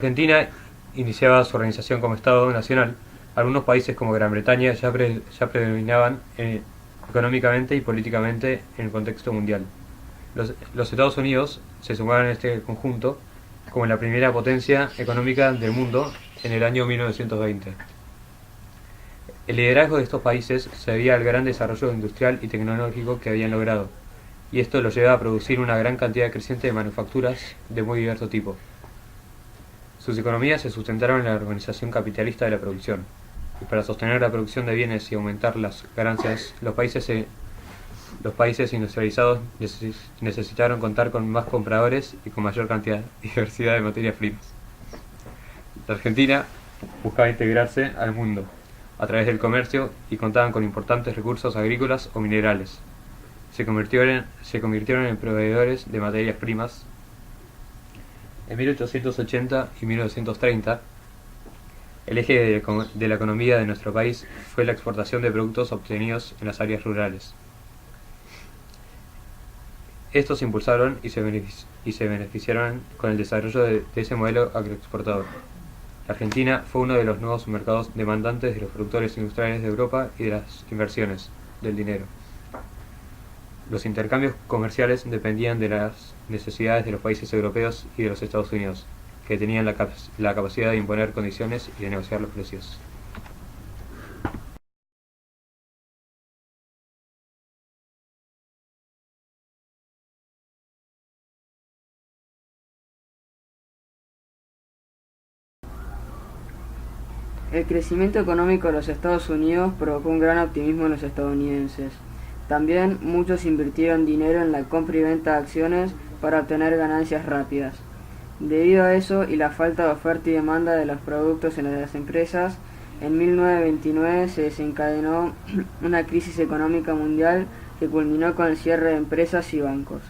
Argentina iniciaba su organización como Estado nacional. Algunos países como Gran Bretaña ya predominaban económicamente y políticamente en el contexto mundial. Los Estados Unidos se sumaron a este conjunto como la primera potencia económica del mundo en el año 1920. El liderazgo de estos países se debía al gran desarrollo industrial y tecnológico que habían logrado, y esto los lleva a producir una gran cantidad creciente de manufacturas de muy diverso tipo. Sus economías se sustentaron en la organización capitalista de la producción, y para sostener la producción de bienes y aumentar las ganancias, los países industrializados necesitaron contar con más compradores y con mayor cantidad y diversidad de materias primas. La Argentina buscaba integrarse al mundo a través del comercio y contaban con importantes recursos agrícolas o minerales. Se convirtieron en proveedores de materias primas. En 1880 y 1930, el eje de la economía de nuestro país fue la exportación de productos obtenidos en las áreas rurales. Estos se impulsaron y se beneficiaron con el desarrollo de ese modelo agroexportador. La Argentina fue uno de los nuevos mercados demandantes de los productores industriales de Europa y de las inversiones del dinero. Los intercambios comerciales dependían de las necesidades de los países europeos y de los Estados Unidos, que tenían la capacidad de imponer condiciones y de negociar los precios. El crecimiento económico de los Estados Unidos provocó un gran optimismo en los estadounidenses. También muchos invirtieron dinero en la compra y venta de acciones para obtener ganancias rápidas. Debido a eso y la falta de oferta y demanda de los productos en las empresas, en 1929 se desencadenó una crisis económica mundial que culminó con el cierre de empresas y bancos.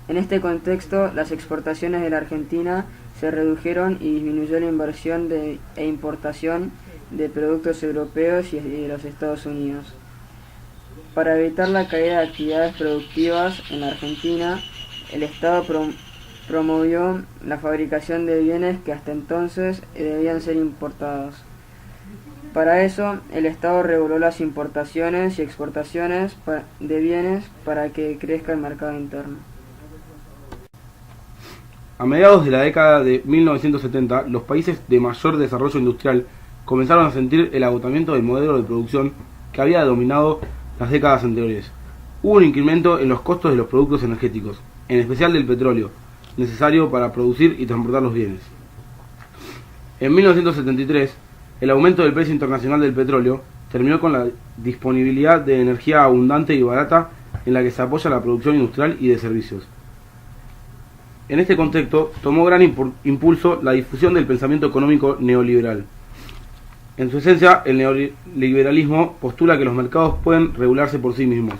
En este contexto, las exportaciones de la Argentina se redujeron y disminuyó la inversión e importación de productos europeos y de los Estados Unidos. Para evitar la caída de actividades productivas en la Argentina, el Estado promovió la fabricación de bienes que hasta entonces debían ser importados. Para eso, el Estado reguló las importaciones y exportaciones de bienes para que crezca el mercado interno. A mediados de la década de 1970, los países de mayor desarrollo industrial comenzaron a sentir el agotamiento del modelo de producción que había dominado las décadas anteriores. Hubo un incremento en los costos de los productos energéticos, en especial del petróleo, necesario para producir y transportar los bienes. En 1973, el aumento del precio internacional del petróleo terminó con la disponibilidad de energía abundante y barata en la que se apoya la producción industrial y de servicios. En este contexto, tomó gran impulso la difusión del pensamiento económico neoliberal. En su esencia, el neoliberalismo postula que los mercados pueden regularse por sí mismos,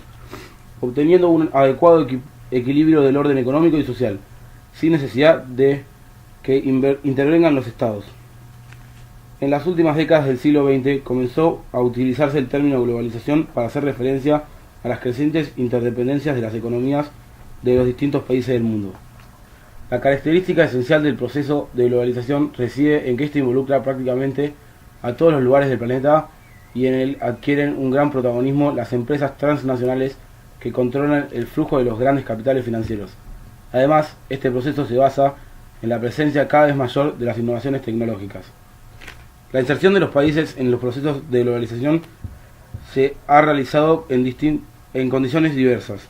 obteniendo un adecuado equilibrio del orden económico y social, sin necesidad de que intervengan los estados. En las últimas décadas del siglo XX comenzó a utilizarse el término globalización para hacer referencia a las crecientes interdependencias de las economías de los distintos países del mundo. La característica esencial del proceso de globalización reside en que éste involucra prácticamente a todos los lugares del planeta y en él adquieren un gran protagonismo las empresas transnacionales que controlan el flujo de los grandes capitales financieros. Además, este proceso se basa en la presencia cada vez mayor de las innovaciones tecnológicas. La inserción de los países en los procesos de globalización se ha realizado en condiciones diversas.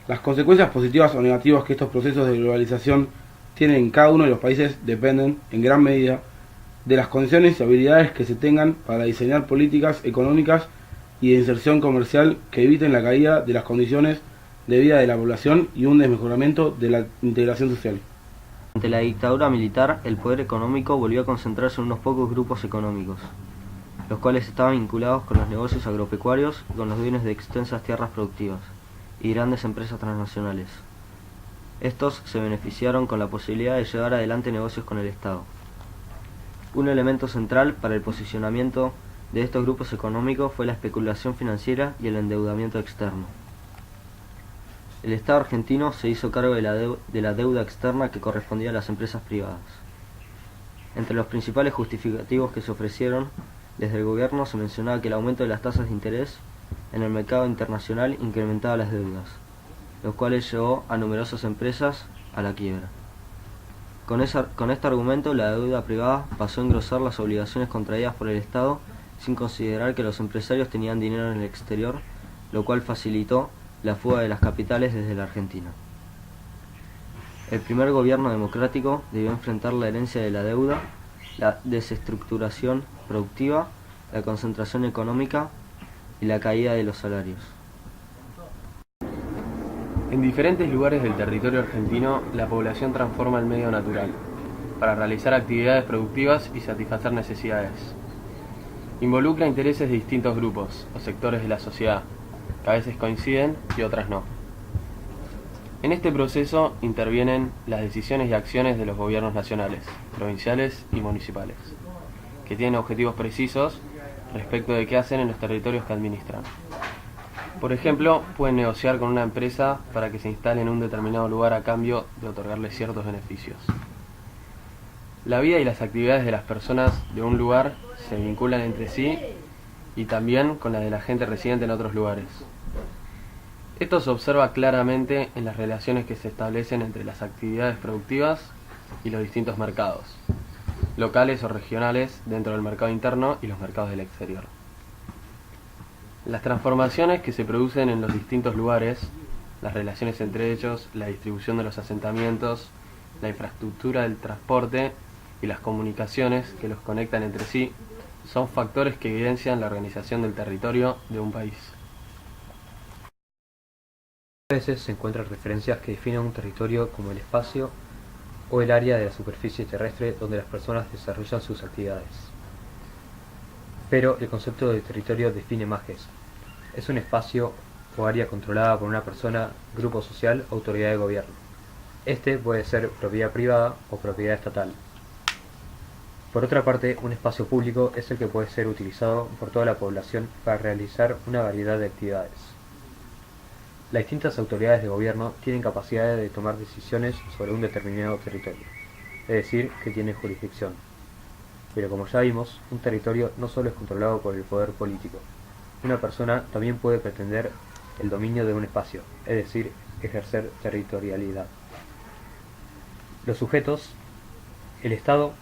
Las consecuencias positivas o negativas que estos procesos de globalización tienen en cada uno de los países dependen, en gran medida, de las condiciones y habilidades que se tengan para diseñar políticas económicas y de inserción comercial que eviten la caída de las condiciones de vida de la población y un desmejoramiento de la integración social. Ante la dictadura militar, el poder económico volvió a concentrarse en unos pocos grupos económicos, los cuales estaban vinculados con los negocios agropecuarios y con los bienes de extensas tierras productivas y grandes empresas transnacionales. Estos se beneficiaron con la posibilidad de llevar adelante negocios con el Estado. Un elemento central para el posicionamiento de estos grupos económicos fue la especulación financiera y el endeudamiento externo. El Estado argentino se hizo cargo de la deuda externa que correspondía a las empresas privadas. Entre los principales justificativos que se ofrecieron desde el gobierno se mencionaba que el aumento de las tasas de interés en el mercado internacional incrementaba las deudas, lo cual llevó a numerosas empresas a la quiebra. Con este argumento, la deuda privada pasó a engrosar las obligaciones contraídas por el Estado sin considerar que los empresarios tenían dinero en el exterior, lo cual facilitó la fuga de las capitales desde la Argentina. El primer gobierno democrático debió enfrentar la herencia de la deuda, la desestructuración productiva, la concentración económica y la caída de los salarios. En diferentes lugares del territorio argentino, la población transforma el medio natural para realizar actividades productivas y satisfacer necesidades. Involucra intereses de distintos grupos o sectores de la sociedad, que a veces coinciden y otras no. En este proceso intervienen las decisiones y acciones de los gobiernos nacionales, provinciales y municipales, que tienen objetivos precisos respecto de qué hacen en los territorios que administran. Por ejemplo, pueden negociar con una empresa para que se instale en un determinado lugar a cambio de otorgarle ciertos beneficios. La vida y las actividades de las personas de un lugar se vinculan entre sí y también con la de la gente residente en otros lugares. Esto se observa claramente en las relaciones que se establecen entre las actividades productivas y los distintos mercados, locales o regionales dentro del mercado interno y los mercados del exterior. Las transformaciones que se producen en los distintos lugares, las relaciones entre ellos, la distribución de los asentamientos, la infraestructura del transporte y las comunicaciones que los conectan entre sí, son factores que evidencian la organización del territorio de un país. A veces se encuentran referencias que definen un territorio como el espacio o el área de la superficie terrestre donde las personas desarrollan sus actividades. Pero el concepto de territorio define más que eso. Es un espacio o área controlada por una persona, grupo social o autoridad de gobierno. Este puede ser propiedad privada o propiedad estatal. Por otra parte, un espacio público es el que puede ser utilizado por toda la población para realizar una variedad de actividades. Las distintas autoridades de gobierno tienen capacidad de tomar decisiones sobre un determinado territorio, es decir, que tienen jurisdicción. Pero como ya vimos, un territorio no solo es controlado por el poder político. Una persona también puede pretender el dominio de un espacio, es decir, ejercer territorialidad. Los sujetos, el Estado,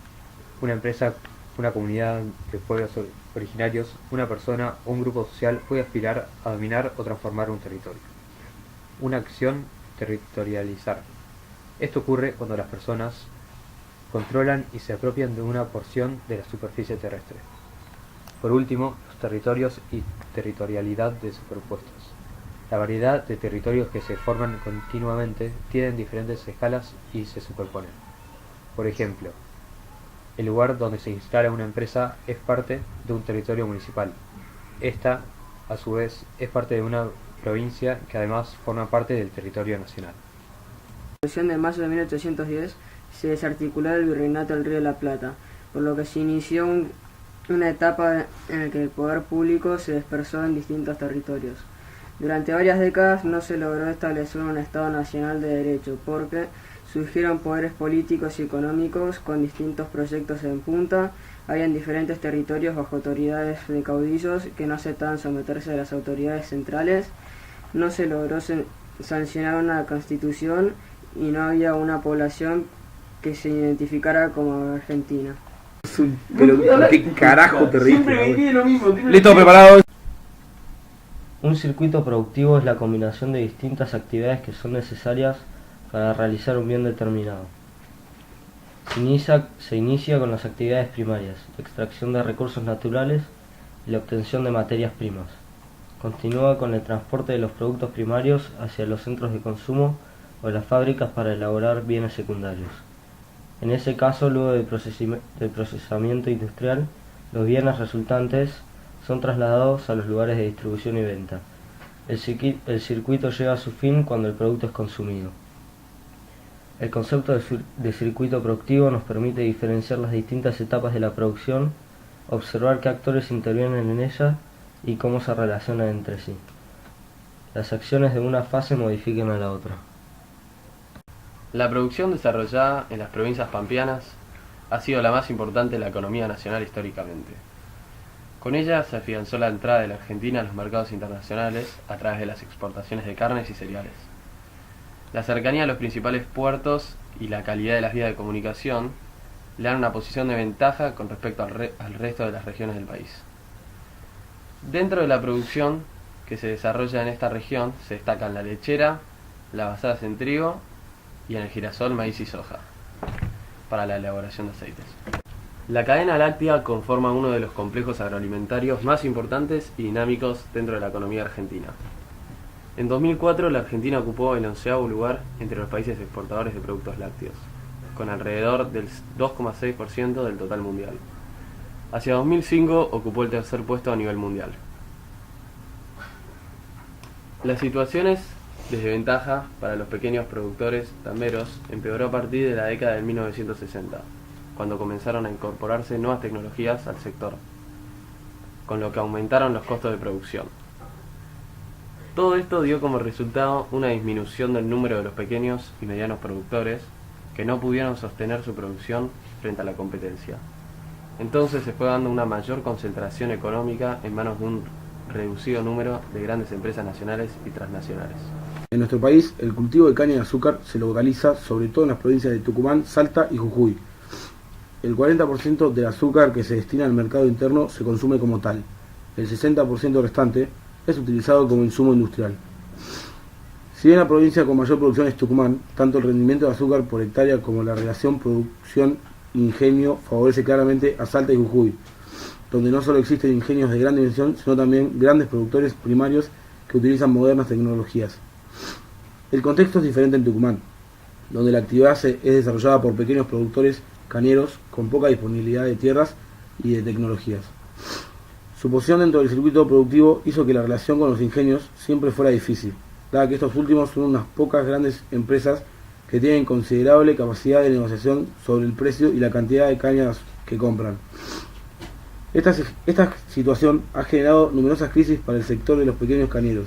una empresa, una comunidad de pueblos originarios, una persona o un grupo social puede aspirar a dominar o transformar un territorio. Una acción, territorializar. Esto ocurre cuando las personas controlan y se apropian de una porción de la superficie terrestre. Por último, los territorios y territorialidad de superpuestos. La variedad de territorios que se forman continuamente tienen diferentes escalas y se superponen. Por ejemplo, el lugar donde se instala una empresa es parte de un territorio municipal. Esta, a su vez, es parte de una provincia que además forma parte del territorio nacional. En la Revolución de mayo de 1810 se desarticuló el virreinato del Río de la Plata, por lo que se inició una etapa en la que el poder público se dispersó en distintos territorios. Durante varias décadas no se logró establecer un Estado nacional de derecho, porque surgieron poderes políticos y económicos con distintos proyectos en punta. Habían diferentes territorios bajo autoridades de caudillos que no aceptaban someterse a las autoridades centrales. No se logró sancionar una constitución y no había una población que se identificara como argentina. Pero qué carajo te reíste. Siempre me pide lo mismo. Listo, preparado. Un circuito productivo es la combinación de distintas actividades que son necesarias para realizar un bien determinado. Se inicia con las actividades primarias, la extracción de recursos naturales y la obtención de materias primas. Continúa con el transporte de los productos primarios hacia los centros de consumo o las fábricas para elaborar bienes secundarios. En ese caso, luego del procesamiento industrial, los bienes resultantes son trasladados a los lugares de distribución y venta. El circuito llega a su fin cuando el producto es consumido. El concepto de circuito productivo nos permite diferenciar las distintas etapas de la producción, observar qué actores intervienen en ella y cómo se relacionan entre sí. Las acciones de una fase modifican a la otra. La producción desarrollada en las provincias pampeanas ha sido la más importante de la economía nacional históricamente. Con ella se afianzó la entrada de la Argentina a los mercados internacionales a través de las exportaciones de carnes y cereales. La cercanía a los principales puertos y la calidad de las vías de comunicación le dan una posición de ventaja con respecto al resto de las regiones del país. Dentro de la producción que se desarrolla en esta región se destacan la lechera, las basadas en trigo y en el girasol, maíz y soja, para la elaboración de aceites. La cadena láctea conforma uno de los complejos agroalimentarios más importantes y dinámicos dentro de la economía argentina. En 2004 la Argentina ocupó el 11º lugar entre los países exportadores de productos lácteos, con alrededor del 2,6% del total mundial. Hacia 2005 ocupó el tercer puesto a nivel mundial. Las situaciones de desventaja para los pequeños productores tamberos empeoró a partir de la década de 1960, cuando comenzaron a incorporarse nuevas tecnologías al sector, con lo que aumentaron los costos de producción. Todo esto dio como resultado una disminución del número de los pequeños y medianos productores que no pudieron sostener su producción frente a la competencia. Entonces se fue dando una mayor concentración económica en manos de un reducido número de grandes empresas nacionales y transnacionales. En nuestro país, el cultivo de caña de azúcar se localiza sobre todo en las provincias de Tucumán, Salta y Jujuy. El 40% del azúcar que se destina al mercado interno se consume como tal. El 60% restante es utilizado como insumo industrial. Si bien la provincia con mayor producción es Tucumán, tanto el rendimiento de azúcar por hectárea como la relación producción-ingenio favorece claramente a Salta y Jujuy, donde no solo existen ingenios de gran dimensión, sino también grandes productores primarios que utilizan modernas tecnologías. El contexto es diferente en Tucumán, donde la actividad es desarrollada por pequeños productores cañeros con poca disponibilidad de tierras y de tecnologías. Su posición dentro del circuito productivo hizo que la relación con los ingenios siempre fuera difícil, dada que estos últimos son unas pocas grandes empresas que tienen considerable capacidad de negociación sobre el precio y la cantidad de cañas que compran. Esta situación ha generado numerosas crisis para el sector de los pequeños cañeros,